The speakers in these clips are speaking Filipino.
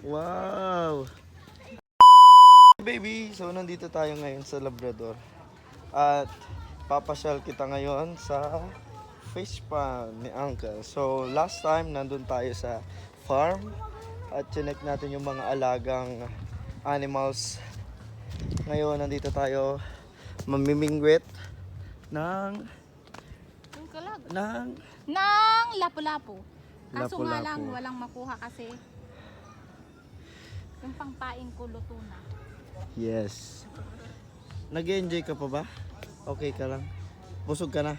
Wow! Baby, so nandito tayo ngayon sa Labrador. At papasyal kita ngayon sa fish pond ni Uncle. So last time nandun tayo sa farm at chinek natin yung mga alagang animals. Ngayon nandito tayo mamimingwit ng Yung kalag. ng Nang lapu-lapu. Kaso nga Lapu-lapu. lang, walang makuha kasi yung pangpain ko luto na. yes. Nag-enjoy ka pa ba? Okay ka lang? Busog ka na?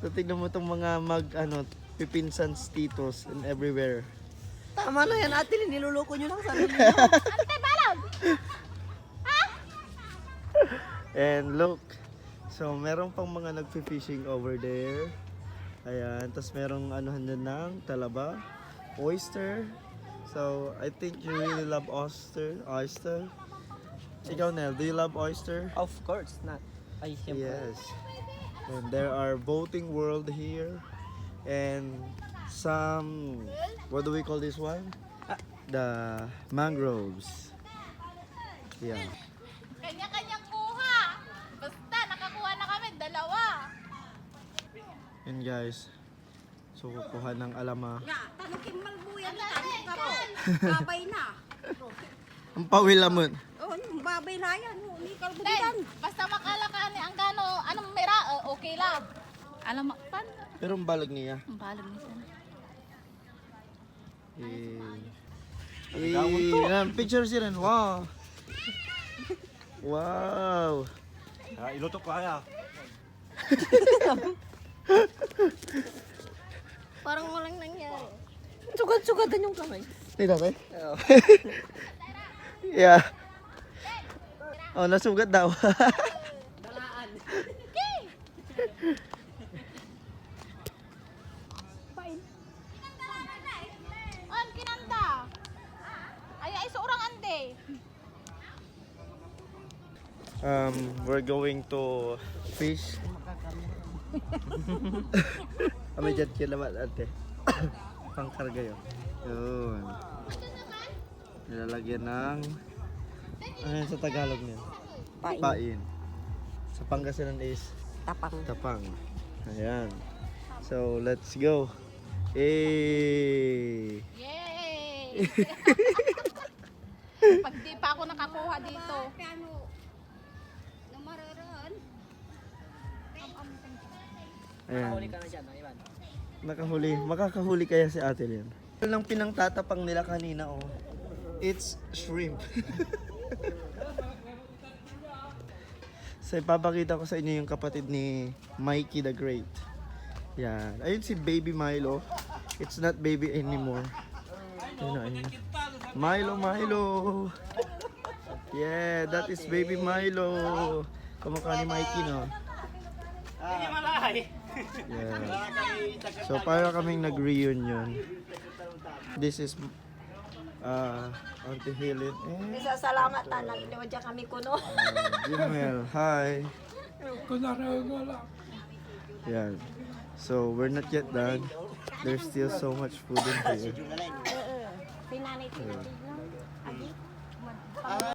So tignan mo itong mga pipinsans, titos and everywhere. Tama na yan, ate. Niluloko nyo lang sarili nyo. Ante, balog! And look, so meron pang mga nagfi-fishing over there. Ayan, tapos merong anuhan din ng talaba, oyster. So I think you really love oyster. Ikaw, Nel, do you love oyster? Of course not. Ay, siyempre. Yes. And there are boating world here. And some, what do we call this one? The mangroves. Yeah. Kanya-kanyang kuha. Basta, nakakuha na kami, dalawa. And guys, so kukuha ng alama. Tanukin malbuyan na. Babay na. Ang pawilamon. Oh, babay na yan. Hindi ka Then, basta makala ka ni ang gano, anong mera, okay lang. Alam mo, pan? Pero ang balag niya. Ang balog niya sana. Yan, picture siya rin. Wow. Wow. Ilutok ko kaya. Parang walang nangyari. Sugat-sugatan yung kamay. Tingnan tayo. Yeah. Oh, nasugat daw. Dalaan. On, kinanda. Ay, seorang ande. We're going to fish. Kami dyan kilamat ate. Pangkarga yun. Yun. Nilalagyan ng ano yun sa Tagalog niya? Pain. Pain. Sa Pangasinan is Tapang. tapang. Ayan. So, let's go. Hey! Yay! Pag di pa ako nakakuha dito. Ayan. ka na dyan, Ivan. Nakahuli. Makakahuli kaya si ate Lian. Ito lang pinangtatapang nila kanina, oh. It's shrimp. So, ipapakita ko sa inyo yung kapatid ni Mikey the Great. Yan. Ayun si Baby Milo. It's not baby anymore. Ayun. Milo. Yeah, that is Baby Milo. Kamukha ni Mikey, no? Yeah. So, para kaming nag-reunion. This is Auntie Helen and Salamat na. Nalilawan dyan kami kuno. Jimel. Hi. Yan. So, we're not yet done. There's still so much food in here. Pinanay.